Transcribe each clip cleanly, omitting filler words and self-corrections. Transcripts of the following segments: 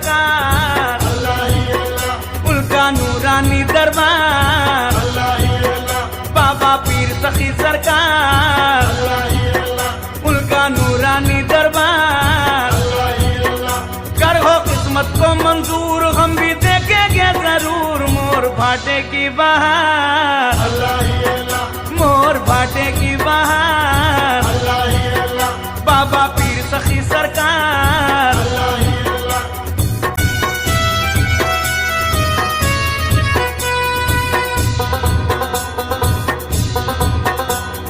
सरकार, उनका नूरानी दरबार, बाबा पीर सखी सरकार, उनका नूरानी दरबार। कर हो किस्मत को मंजूर, हम भी देखेंगे जरूर मोर भाटे की बहार, मोर भाटे की बहार, बाबा पीर सखी सरकार।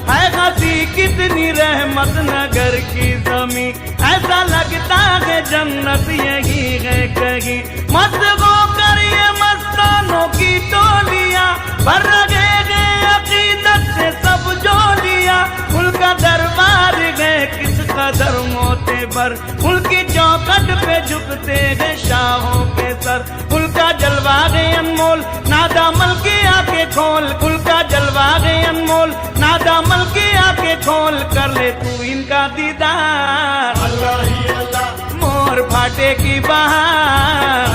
है खासी कितनी रहमत नगर की जमी, ऐसा लगता है जन्नत यही है कहीं। मस्त हो कर ये मस्तानों की टोलियां, भर रहे गए अकीदत से सब जोलियां। उनका दरबार गए किस कदर मोते बर, उनकी चौखट पे झुकते हैं शाहों के सर। उनका जलवा गए अनमोल, नादामल की आंखें खोल, उनका जलवा गए अनमोल, नादामल की आंखें खोल। कर ले तू इनका दीदार, मोर भाटे की बहार,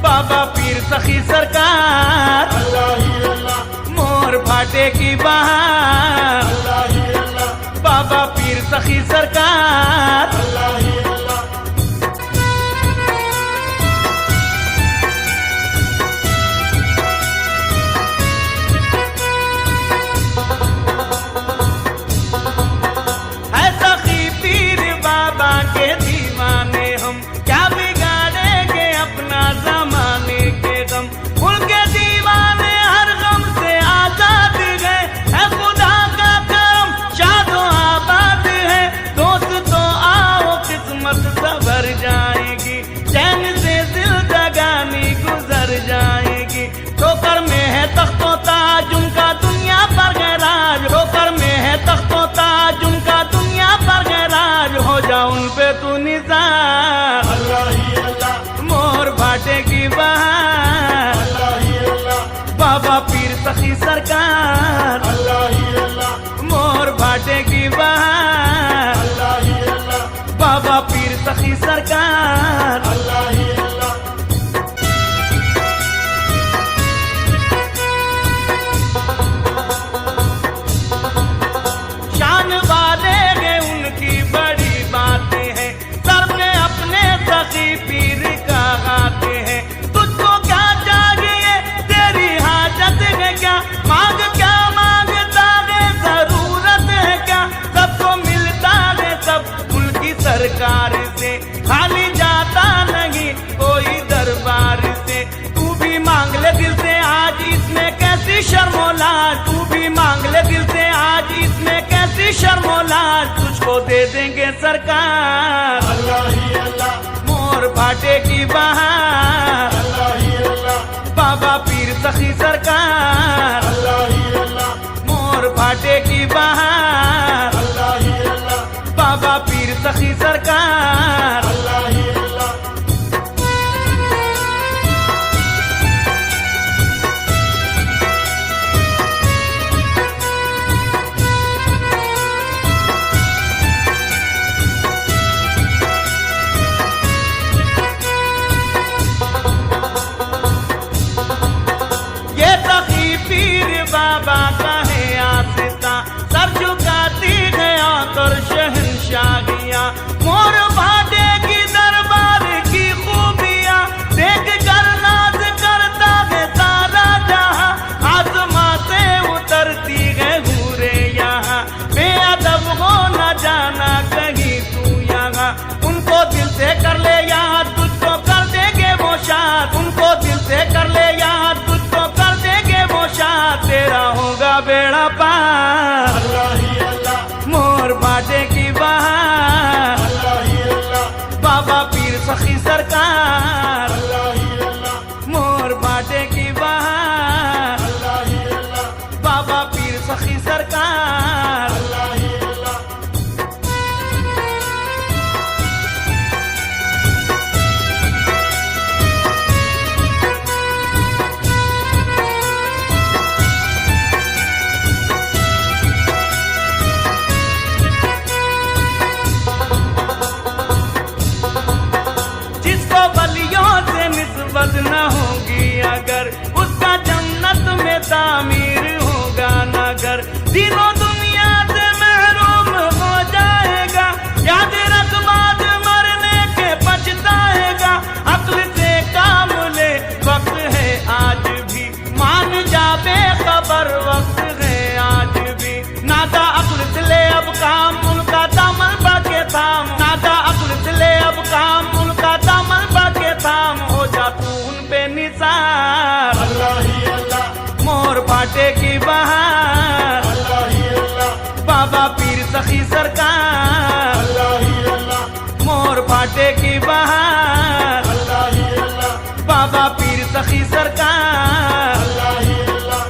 बाबा पीर सखी सरकार, मोर भाटे की बहार, बाबा पीर सखी सरकार। है सखी पीर बाबा के दीवाने हम, क्या बिगाड़ेंगे अपना जमाने के गम। उनके दीवाने हर गम से आजाद गए, है खुदा का करम शादो आबाद है। दोस्त तो आओ किस्मत सवर जाएगी, चैन से जिंदगानी गुजर जाएगी। ठोकर में है तख्तो ताज उनका दुनिया पर गैराज, ठोकर में है तख्तो ताज उनका दुनिया पर गैराज। हो जा उन पे तू निज़ार, मोर भाटे की बहार, बाबा पीर सखी सरकार, मोर भाटे की बहार, बाबा पीर सखी सरकार। शान वाले हैं उनकी बड़ी बातें हैं, सर पे अपने सखी पीर का गाते हैं। तुझको क्या चाहिए, तेरी हाजत है क्या, मांग क्या मांगता है, जरूरत है क्या। सबको मिलता है सब उनकी सरकार से, खाली जाता नहीं कोई दरबार से। तू भी मांग ले दिल से आज इसमें कैसी शर्मोलाज, तू भी मांग ले दिल से आज इसमें कैसी शर्मोलाज। तुझको दे देंगे सरकार, मोर भाटे की बहार, बाबा पीर सखी सरकार, मोर भाटे की बहार, बाबा पीर सखी सरकार। ये सखी पीर बाबा का है आस्था, सर झुकाती है आकर शहंशाहियां। मोर भाटे की दरबार की खूबियां देख कर नाज करता है सारा जहां। आसमां से उतरती है हूरे यहाँ, बेअदब हो न जाना कहीं तू यहाँ। उनको दिल से कर ले याद, तुझको कर देंगे वो शाद, उनको दिल से कर ले याद, तुझको कर देंगे वो शाद। तेरा होगा बेड़ा पार, मोर भाटे की बहार, बाबा पीर सखी सरकार, मोर भाटे की बहार, बाबा पीर सखी सरकार। जिसको निस्बत न होगी अगर, उसका जन्नत में तामीर होगा नगर। तीनों दुनिया से महरूम हो जाएगा, याद रख बाद मरने के पछताएगा। अक्ल से काम ले वक्त है आज भी, मान जा बेखबर वक्त है आज भी। नादा अक्ल से ले अब काम उनका दामन बाके थाम, नादा अक्ल से ले अब काम उनका दामन बाके थाम। हो जा तू उन पे निसार, अल्लाह ही अल्लाह, मोर फाटे की बहार, अल्लाह ही अल्लाह, बाबा पीर सखी सरकार। अल्लाह ही अल्लाह, मोर फाटे की बहार, अल्लाह ही अल्लाह, बाबा पीर सखी सरकार। अल्लाह ही अल्लाह।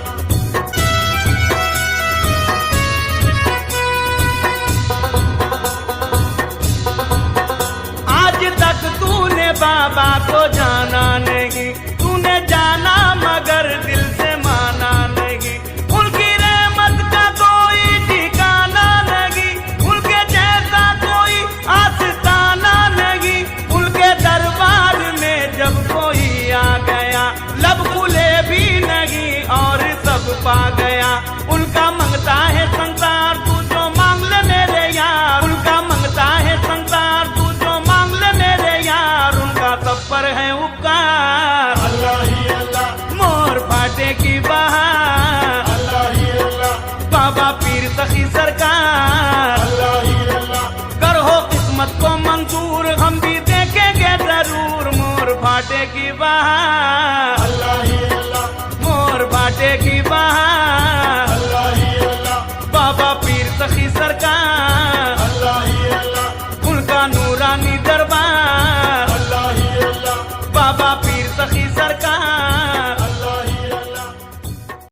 आज तक तूने बाबा को जाना नहीं, तूने जाना मगर दिल से माना नहीं। उनकी रहमत का कोई ठिकाना नहीं, उनके जैसा कोई आस्ताना नहीं। उनके दरबार में जब कोई आ गया, लब खुले भी नहीं और सब पा गया। उनका मंगता है संसार तू जो मांग ले मेरे यार, उनका मंगता है संसार तू जो मांग ले मेरे यार। उनका सब पर है उपकार, अल्लाह ही अल्लाह, मोर फाटे की बहार, अल्लाह ही अल्लाह, बाबा पीर सखी सरकार। अल्लाह ही अल्लाह, कर हो किस्मत को मंजूर, हम भी देखेंगे जरूर। मोर फाटे की बहार, अल्लाह ही अल्लाह, मोर फाटे की बहार, अल्लाह ही अल्लाह, बाबा पीर सखी सरकार। अल्लाह ही अल्लाह, उनका नूरानी दरबार, अल्लाह ही अल्लाह, बाबा पीर सखी